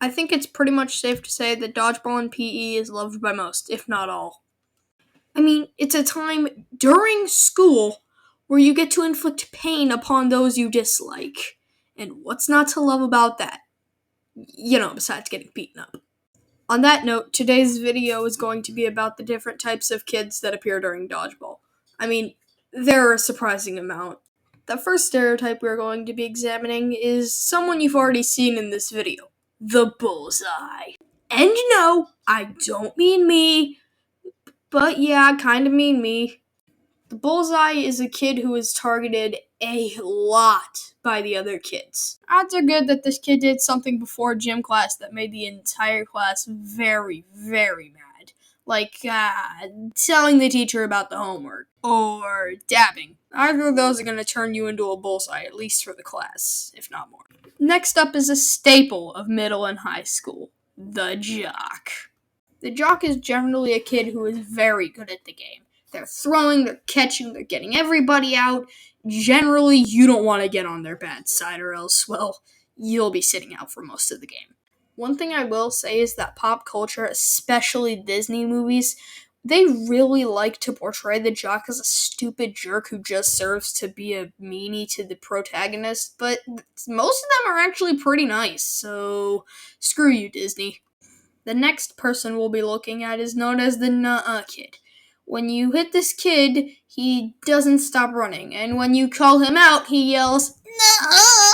I think it's pretty much safe to say that dodgeball in PE is loved by most, if not all. I mean, it's a time during school where you get to inflict pain upon those you dislike. And what's not to love about that? Besides getting beaten up. On that note, today's video is going to be about the different types of kids that appear during dodgeball. I mean, there are a surprising amount. The first stereotype we're going to be examining is someone you've already seen in this video. The bullseye. And no, I don't mean me, but yeah, I kind of mean me. The bullseye is a kid who is targeted a lot by the other kids. Odds are good that this kid did something before gym class that made the entire class very, very mad. Like, telling the teacher about the homework, or dabbing. Either of those are going to turn you into a bullseye, at least for the class, if not more. Next up is a staple of middle and high school, the jock. The jock is generally a kid who is very good at the game. They're throwing, they're catching, they're getting everybody out. Generally, you don't want to get on their bad side or else, well, you'll be sitting out for most of the game. One thing I will say is that pop culture, especially Disney movies, they really like to portray the jock as a stupid jerk who just serves to be a meanie to the protagonist, but most of them are actually pretty nice, so screw you, Disney. The next person we'll be looking at is known as the nuh-uh kid. When you hit this kid, he doesn't stop running, and when you call him out, he yells, nuh-uh!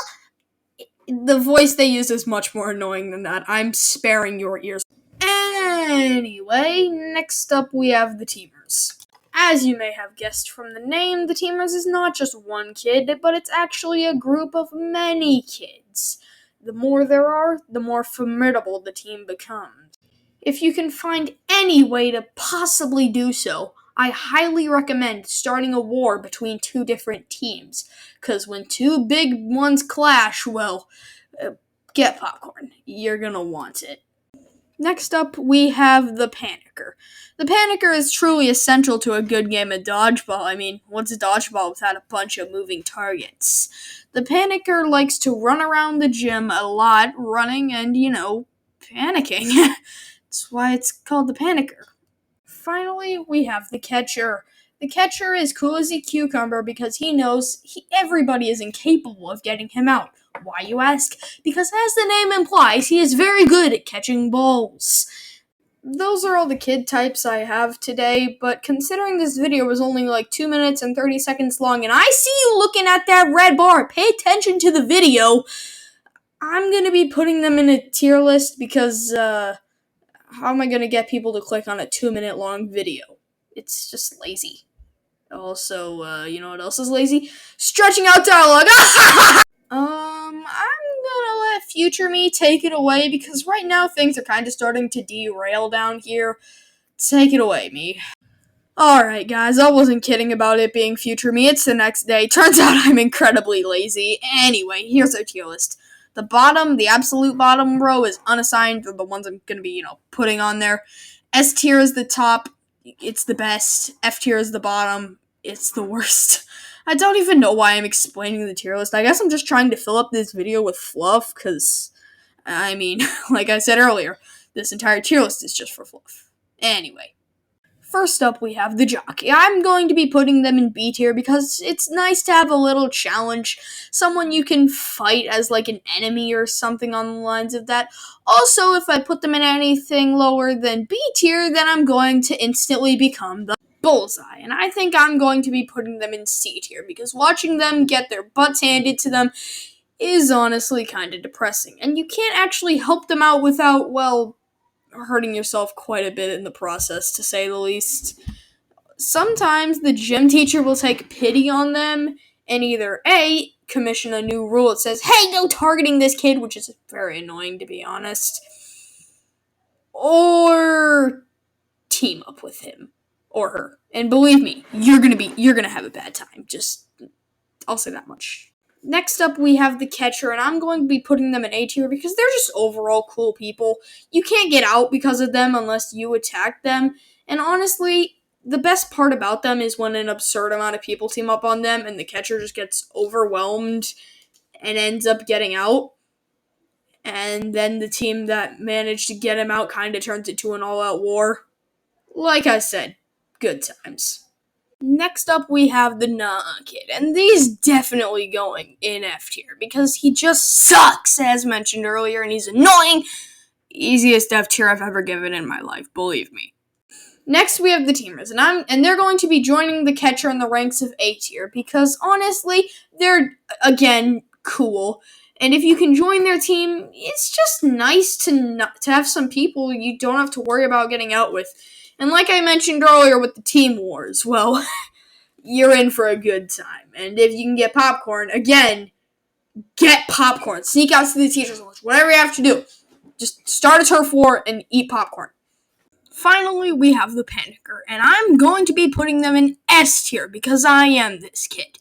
The voice they use is much more annoying than that. I'm sparing your ears. Anyway, next up we have the teamers. As you may have guessed from the name, the teamers is not just one kid, but it's actually a group of many kids. The more there are, the more formidable the team becomes. If you can find any way to possibly do so, I highly recommend starting a war between two different teams, because when two big ones clash, well, get popcorn. You're gonna want it. Next up, we have the Panicker. The Panicker is truly essential to a good game of dodgeball. I mean, what's a dodgeball without a bunch of moving targets? The Panicker likes to run around the gym a lot, running and, panicking. That's why it's called the Panicker. Finally, we have the Catcher. The Catcher is cool as a cucumber because he knows everybody is incapable of getting him out. Why, you ask? Because as the name implies, he is very good at catching balls. Those are all the kid types I have today, but considering this video was only like 2 minutes and 30 seconds long, and I see you looking at that red bar, pay attention to the video, I'm going to be putting them in a tier list because, how am I going to get people to click on a 2-minute long video? It's just lazy. Also, you know what else is lazy? Stretching out dialogue! I'm gonna let future me take it away because right now things are kind of starting to derail down here. Take it away, me. Alright, guys, I wasn't kidding about it being future me. It's the next day. Turns out I'm incredibly lazy. Anyway, here's our tier list. The absolute bottom row is unassigned. They're the ones I'm gonna be, putting on there. S tier is the top. It's the best. F tier is the bottom. It's the worst. I don't even know why I'm explaining the tier list. I guess I'm just trying to fill up this video with fluff, because, like I said earlier, this entire tier list is just for fluff. Anyway. First up, we have the jockey. I'm going to be putting them in B tier because it's nice to have a little challenge. Someone you can fight as like an enemy or something on the lines of that. Also, if I put them in anything lower than B tier, then I'm going to instantly become the bullseye. And I think I'm going to be putting them in C tier because watching them get their butts handed to them is honestly kind of depressing. And you can't actually help them out without, hurting yourself quite a bit in the process, to say the least. Sometimes the gym teacher will take pity on them and either A, commission a new rule that says, hey, no targeting this kid, which is very annoying to be honest, or team up with him or her. And believe me, you're gonna have a bad time. I'll say that much. Next up, we have the Catcher, and I'm going to be putting them in A tier because they're just overall cool people. You can't get out because of them unless you attack them, and honestly, the best part about them is when an absurd amount of people team up on them and the Catcher just gets overwhelmed and ends up getting out. and then the team that managed to get him out kind of turns it to an all-out war. Like I said, good times. Next up, we have the Nah Kid, and he's definitely going in F tier because he just sucks, as mentioned earlier, and he's annoying. Easiest F tier I've ever given in my life, believe me. Next, we have the Teamers, and they're going to be joining the catcher in the ranks of A tier because honestly, they're again cool. And if you can join their team, it's just nice to have some people you don't have to worry about getting out with. And like I mentioned earlier with the Team Wars, well, you're in for a good time. And if you can get popcorn, again, get popcorn. Sneak out to the teacher's lounge, whatever you have to do. Just start a turf war and eat popcorn. Finally, we have the Panicker, and I'm going to be putting them in S tier because I am this kid.